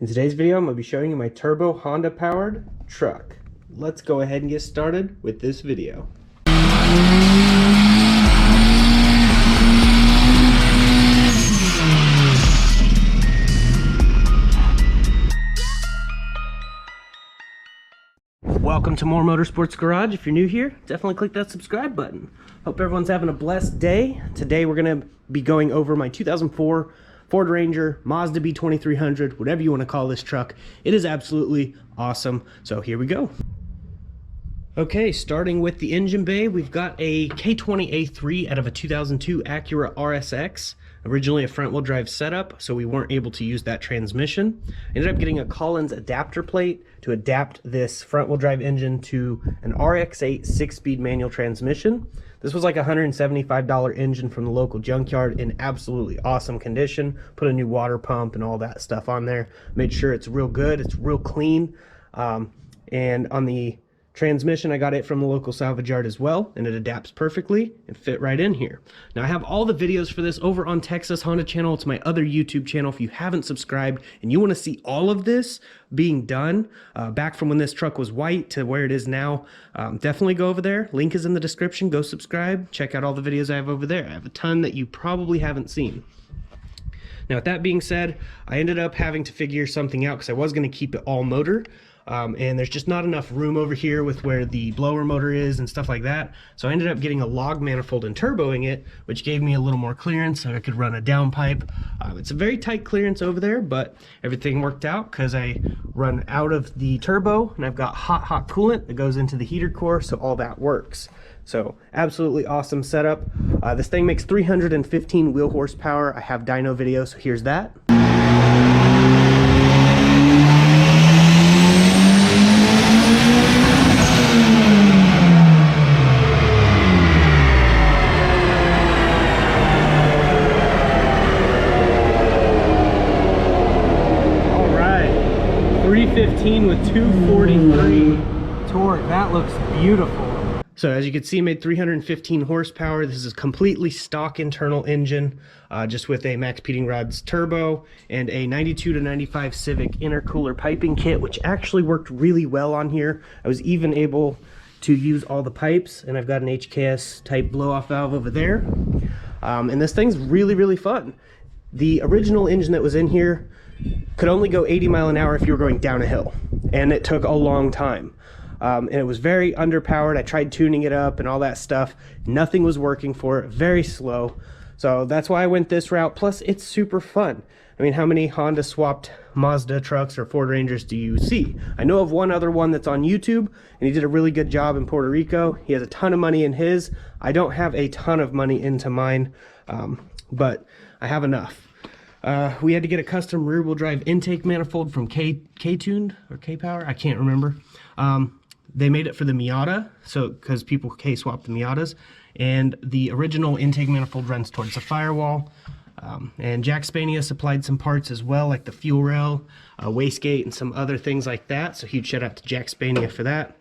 In today's video, I'm going to be showing you my turbo Honda powered truck. Let's go ahead and get started with this video. Welcome to More Motorsports Garage. If you're new here, definitely click that subscribe button. Hope everyone's having a blessed day. Today we're going to be going over my 2004 Ford Ranger, Mazda B2300, whatever you want to call this truck. It is absolutely awesome. So here we go. Okay, starting with the engine bay, we've got a K20A3 out of a 2002 Acura RSX. Originally a front-wheel drive setup, so we weren't able to use that transmission. Ended up getting a Collins adapter plate to adapt this front-wheel drive engine to an RX-8 6-speed manual transmission. This was like a $175 engine from the local junkyard in absolutely awesome condition. Put a new water pump and all that stuff on there. Made sure it's real good, it's real clean. And on the transmission, I got it from the local salvage yard as well, and it adapts perfectly and fit right in here. Now I have all the videos for this over on Texas Honda channel. It's my other YouTube channel. If you haven't subscribed and you want to see all of this being done, back from when this truck was white to where it is now, definitely go over there. Link is in the description. Go subscribe. Check out all the videos I have over there. I have a ton that you probably haven't seen. Now with that being said, I ended up having to figure something out because I was going to keep it all motor. And there's just not enough room over here with where the blower motor is and stuff like that. So I ended up getting a log manifold and turboing it, which gave me a little more clearance so I could run a downpipe. It's a very tight clearance over there, but everything worked out because I run out of the turbo and I've got hot coolant that goes into the heater core, so all that works. So absolutely awesome setup. This thing makes 315 wheel horsepower. I have dyno video, so here's that. With 243 torque. That looks beautiful. So as you can see, made 315 horsepower. This is a completely stock internal engine, just with a Max Peating Rods turbo and a 92 to 95 Civic intercooler piping kit, which actually worked really well on here. I was even able to use all the pipes, and I've got an HKS type blow-off valve over there. And this thing's really fun. The original engine that was in here could only go 80 miles an hour if you were going down a hill, and it took a long time. And it was very underpowered. I tried tuning it up and all that stuff. Nothing was working for it, very slow. So that's why I went this route. Plus, it's super fun. I mean, how many Honda swapped Mazda trucks or Ford Rangers do you see? I know of one other one that's on YouTube, and he did a really good job in Puerto Rico. He has a ton of money in his. I don't have a ton of money into mine, but I have enough. We had to get a custom rear-wheel drive intake manifold from K-Tuned or K-Power, I can't remember. They made it for the Miata, so because people K-swap the Miatas, and the original intake manifold runs towards the firewall. And Jack Spania supplied some parts as well, like the fuel rail, wastegate, and some other things like that. So huge shout out to Jack Spania for that.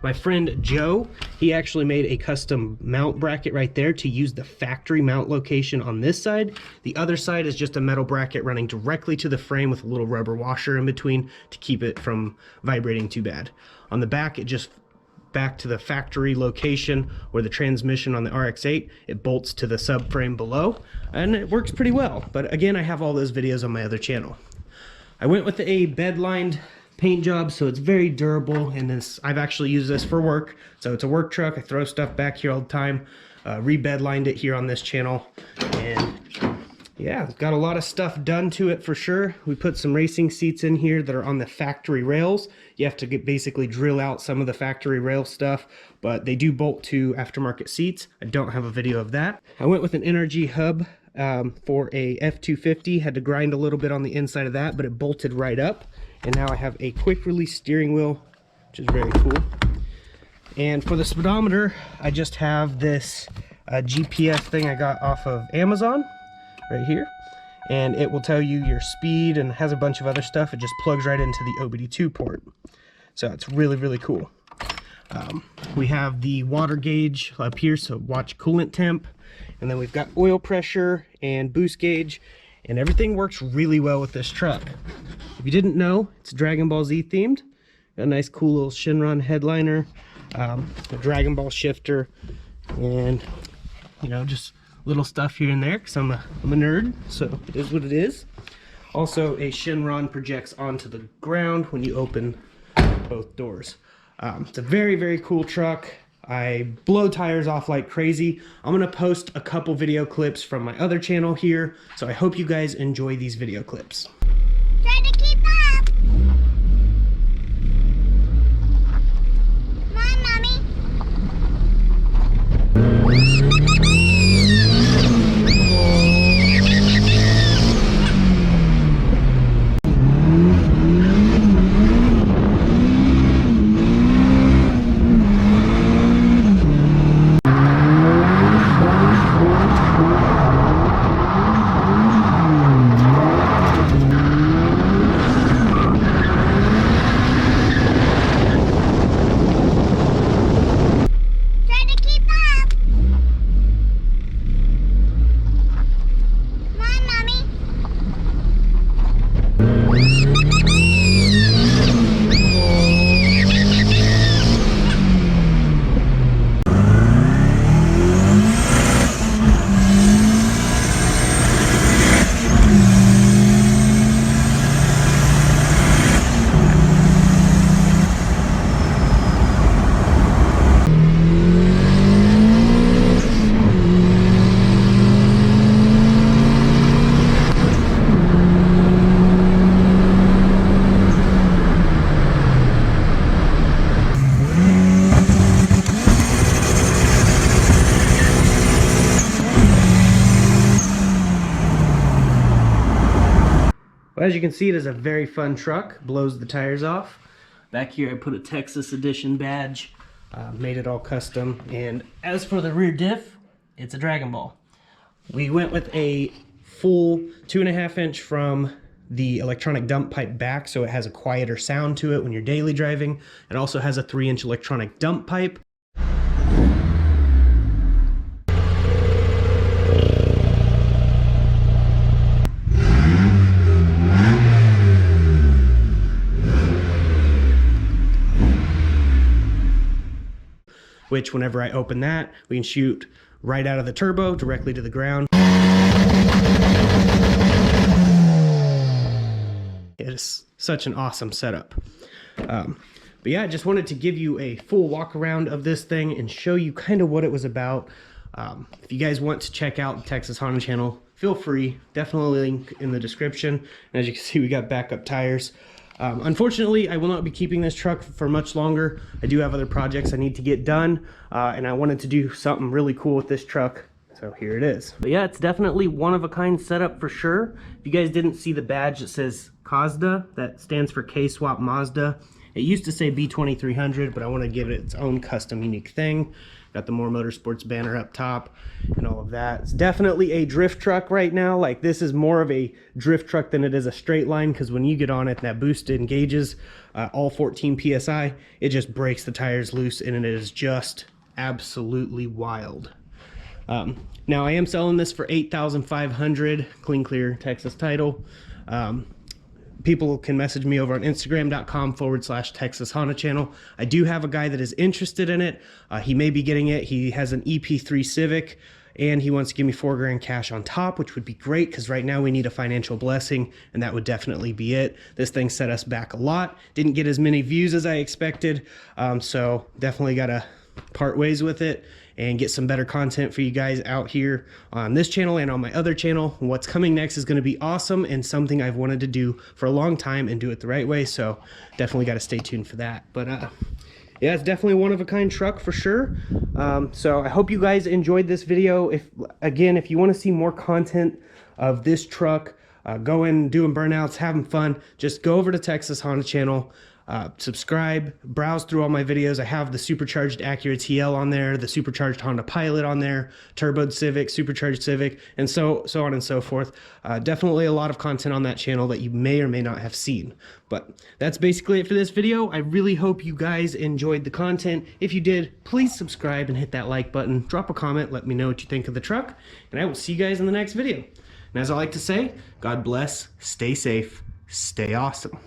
My friend Joe, he actually made a custom mount bracket right there to use the factory mount location on this side. The other side is just a metal bracket running directly to the frame with a little rubber washer in between to keep it from vibrating too bad. On the back, it just back to the factory location where the transmission on the RX-8, it bolts to the subframe below, and it works pretty well. But again, I have all those videos on my other channel. I went with a bed-lined paint job, so it's very durable, and this I've actually used this for work, so it's a work truck. I throw stuff back here all the time. Re-bed-lined it here on this channel, and yeah, got a lot of stuff done to it for sure. We put some racing seats in here that are on the factory rails. You have to basically drill out some of the factory rail stuff, but they do bolt to aftermarket seats. I don't have a video of that. I went with an NRG hub for a F250. Had to grind a little bit on the inside of that, but it bolted right up. And now I have a quick release steering wheel, which is very cool. And for the speedometer, I just have this GPS thing I got off of Amazon right here. And it will tell you your speed and has a bunch of other stuff. It just plugs right into the OBD2 port. So it's really cool. We have the water gauge up here, so watch coolant temp. And then we've got oil pressure and boost gauge. and everything works really well with this truck. If you didn't know, it's Dragon Ball Z themed. Got a nice cool little Shinron headliner, a Dragon Ball shifter, and you know, just little stuff here and there because I'm a nerd, so it is what it is. Also, a Shinron projects onto the ground when you open both doors. It's a very, very cool truck. I blow tires off like crazy. I'm gonna post a couple video clips from my other channel here, so I hope you guys enjoy these video clips. Try to keep up! Come on, Mommy! Well, as you can see, it is a very fun truck. Blows the tires off. Back here I put a Texas edition badge. Made it all custom. And as for the rear diff, it's a Dragon Ball. We went with a full 2.5 inch from the electronic dump pipe back, so it has a quieter sound to it when you're daily driving. It also has a 3-inch electronic dump pipe. Which whenever I open that, we can shoot right out of the turbo directly to the ground. It is such an awesome setup. But yeah, I just wanted to give you a full walk around of this thing and show you kind of what it was about. If you guys want to check out the Texas Honda channel, feel free. Definitely link in the description. And as you can see, we got backup tires. Unfortunately, I will not be keeping this truck for much longer. I do have other projects I need to get done, and I wanted to do something really cool with this truck, so here it is. But yeah, it's definitely one of a kind setup for sure. If you guys didn't see the badge that says Mazda, that stands for K-Swap Mazda. It used to say B2300, but I want to give it its own custom unique thing. Got the More Motorsports banner up top and all of that. It's definitely a drift truck right now. Like, this is more of a drift truck than it is a straight line, because when you get on it, that boost engages all 14 PSI, it just breaks the tires loose, and it is just absolutely wild. Now, I am selling this for $8,500, clean clear Texas title. People can message me over on Instagram.com/Texas Honda channel. I do have a guy that is interested in it. He may be getting it. He has an EP3 Civic, and he wants to give me $4 grand cash on top, which would be great because right now we need a financial blessing, and that would definitely be it. This thing set us back a lot. Didn't get as many views as I expected, so definitely got to part ways with it and get some better content for you guys out here on this channel and on my other channel. What's coming next is going to be awesome and something I've wanted to do for a long time and do it the right way, so definitely got to stay tuned for that. But yeah, it's definitely one of a kind truck for sure. So I hope you guys enjoyed this video. If you want to see more content of this truck, going, doing burnouts, having fun, just go over to Texas Honda channel. Subscribe, browse through all my videos. I have the supercharged Acura TL on there, the supercharged Honda Pilot on there, turboed Civic, supercharged Civic, and so on and so forth. Definitely a lot of content on that channel that you may or may not have seen. But that's basically it for this video. I really hope you guys enjoyed the content. If you did, please subscribe and hit that like button. Drop a comment, let me know what you think of the truck, and I will see you guys in the next video. And as I like to say, God bless, stay safe, stay awesome.